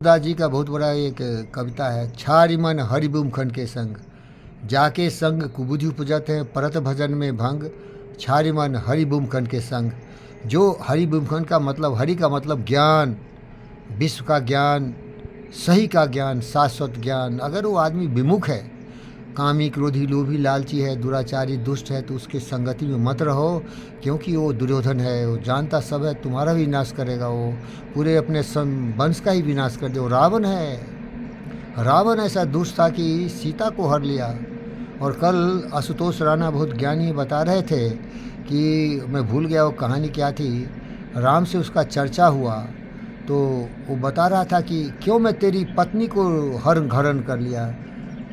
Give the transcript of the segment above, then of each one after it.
दास जी का बहुत बड़ा एक कविता है। छारि मन हरिबुम खन के संग, जाके संग कुबुधि उपजत है परत भजन में भंग। छारि मन हरिबुम खन के संग, जो हरिबुम खन का मतलब, हरि का मतलब ज्ञान, विश्व का ज्ञान, सही का ज्ञान, शाश्वत ज्ञान। अगर वो आदमी विमुख है, कामी क्रोधी लोभी लालची है, दुराचारी दुष्ट है, तो उसके संगति में मत रहो, क्योंकि वो दुर्योधन है। वो जानता सब है, तुम्हारा भी विनाश करेगा। वो पूरे अपने वंश का ही विनाश कर दे। वो रावण है। रावण ऐसा दुष्ट था कि सीता को हर लिया। और कल आशुतोष राणा बहुत ज्ञानी बता रहे थे कि मैं भूल गया वो कहानी क्या थी। राम से उसका चर्चा हुआ तो वो बता रहा था कि क्यों मैं तेरी पत्नी को हरण कर लिया।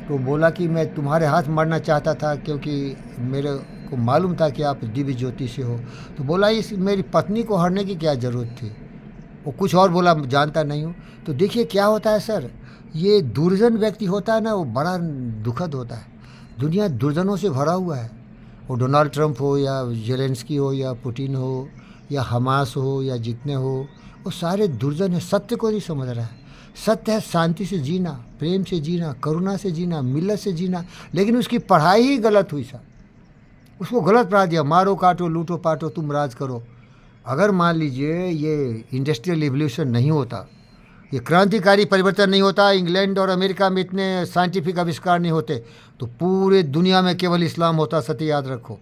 तो बोला कि मैं तुम्हारे हाथ मरना चाहता था, क्योंकि मेरे को मालूम था कि आप दिव्य ज्योति से हो। तो बोला इस मेरी पत्नी को हरने की क्या ज़रूरत थी। वो कुछ और बोला, जानता नहीं हूँ। तो देखिए क्या होता है सर, ये दुर्जन व्यक्ति होता है ना, वो बड़ा दुखद होता है। दुनिया दुर्जनों से भरा हुआ है। वो डोनाल्ड ट्रंप हो या जेलेंस्की हो या पुतिन हो या हमास हो या जितने हो, वो सारे दुर्जन है। सत्य को नहीं समझ रहा है। सत्य है शांति से जीना, प्रेम से जीना, करुणा से जीना, मिल्लत से जीना। लेकिन उसकी पढ़ाई ही गलत हुई सर। उसको गलत पढ़ा दिया, मारो काटो लूटो पाटो तुम राज करो। अगर मान लीजिए ये इंडस्ट्रियल रिवोल्यूशन नहीं होता, ये क्रांतिकारी परिवर्तन नहीं होता, इंग्लैंड और अमेरिका में इतने साइंटिफिक आविष्कार नहीं होते, तो पूरे दुनिया में केवल इस्लाम होता। सत्य याद रखो।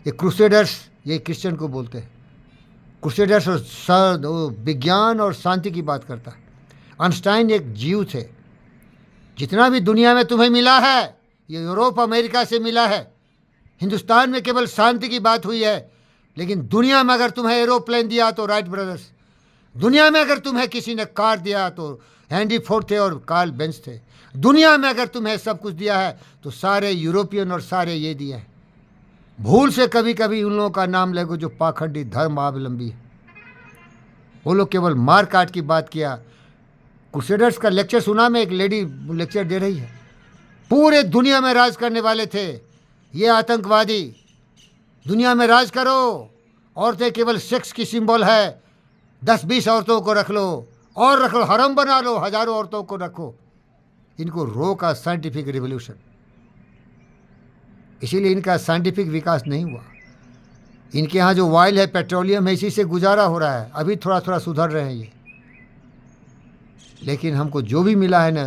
ये क्रूसेडर्स, ये क्रिश्चियन को बोलते हैं। क्रूसेडर्स और विज्ञान और शांति की बात करता है। आइंस्टाइन एक जीव थे। जितना भी दुनिया में तुम्हें मिला है, ये यूरोप अमेरिका से मिला है। हिंदुस्तान में केवल शांति की बात हुई है। लेकिन दुनिया में अगर तुम्हें एरोप्लेन दिया तो राइट ब्रदर्स, दुनिया में अगर तुम्हें किसी ने कार दिया तो हेनरी फोर्ड थे और कार्ल बेंज थे। दुनिया में अगर तुम्हें सब कुछ दिया है तो सारे यूरोपियन और सारे ये दिए हैं। भूल से कभी कभी उन लोगों का नाम लेगो जो पाखंडी धर्मावलंबी है। वो लोग केवल मार काट की बात किया। क्रूसेडर्स का लेक्चर सुना, मैं एक लेडी लेक्चर दे रही है। पूरे दुनिया में राज करने वाले थे ये आतंकवादी। दुनिया में राज करो, औरतें केवल सेक्स की सिंबल है। 10-20 औरतों को रख लो और रख लो, हरम बना लो, हजारों औरतों को रखो। इनको रोका साइंटिफिक रिवोल्यूशन, इसीलिए इनका साइंटिफिक विकास नहीं हुआ। इनके यहाँ जो ऑयल है, पेट्रोलियम है, इसी से गुजारा हो रहा है। अभी थोड़ा थोड़ा सुधर रहे हैं ये। लेकिन हमको जो भी मिला है ना,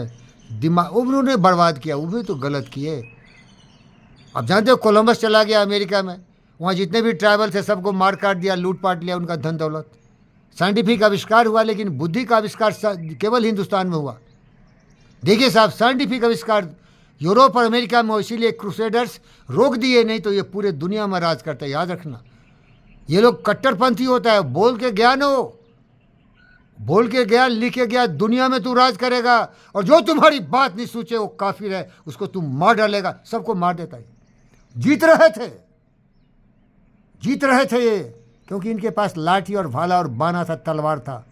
दिमाग उन्होंने बर्बाद किया। वो भी तो गलत किए। अब जानते हो कोलंबस चला गया अमेरिका में, वहाँ जितने भी ट्राइबल थे सबको मार काट दिया, लूट पाट लिया उनका धन दौलत। साइंटिफिक आविष्कार हुआ, लेकिन बुद्धि का आविष्कार केवल हिंदुस्तान में हुआ। देखिए साहब, साइंटिफिक आविष्कार यूरोप और अमेरिका में हो, इसीलिए क्रूसेडर्स रोक दिए, नहीं तो ये पूरे दुनिया में राज करता है। याद रखना, ये लोग कट्टरपंथी होता है। बोल के ज्ञान हो, बोल के गया, लिख के गया, दुनिया में तू राज करेगा, और जो तुम्हारी बात नहीं सोचे वो काफिर है, उसको तू मार डालेगा। सबको मार देता है। जीत रहे थे ये, क्योंकि इनके पास लाठी और भाला और बाना था, तलवार था।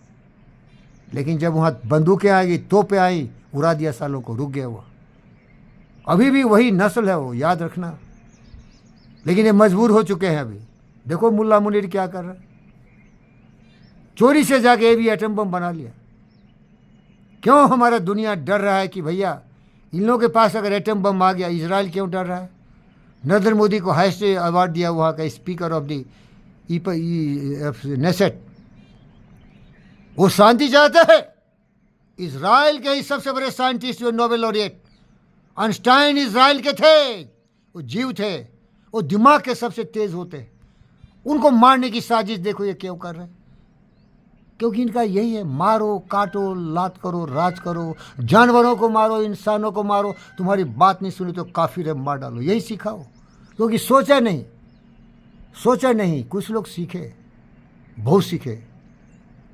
लेकिन जब वहां बंदूकें आएगी, तोपें आई, उड़ा दिया सालों को, रुक गया वो। अभी भी वही नस्ल है वो, याद रखना। लेकिन ये मजबूर हो चुके हैं। अभी देखो मुल्ला मुनीर क्या कर रहा है, चोरी से जाके ये भी एटम बम बना लिया। क्यों हमारा दुनिया डर रहा है कि भैया इन लोगों के पास अगर एटम बम आ गया, इजराइल क्यों डर रहा है? नरेंद्र मोदी को हाईएस्ट अवार्ड दिया वहाँ का स्पीकर ऑफ द नेसेट। वो शांति चाहते हैं। इजराइल के ही सबसे बड़े साइंटिस्ट जो नोबेल लॉरिएट आइंस्टाइन इजराइल के थे। वो जीव थे, वो दिमाग के सबसे तेज होते। उनको मारने की साजिश देखो ये क्यों कर रहे हैं। क्योंकि इनका यही है, मारो काटो लात करो राज करो, जानवरों को मारो इंसानों को मारो, तुम्हारी बात नहीं सुनी तो काफिर है, मार डालो। यही सिखाओ। क्योंकि सोचा नहीं। कुछ लोग सीखे, बहुत सीखे।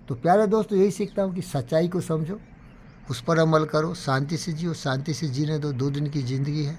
तो प्यारे दोस्तों, यही सीखता हूँ कि सच्चाई को समझो, उस पर अमल करो, शांति से जियो। शांति से जीने दो, 2 दिन की ज़िंदगी है।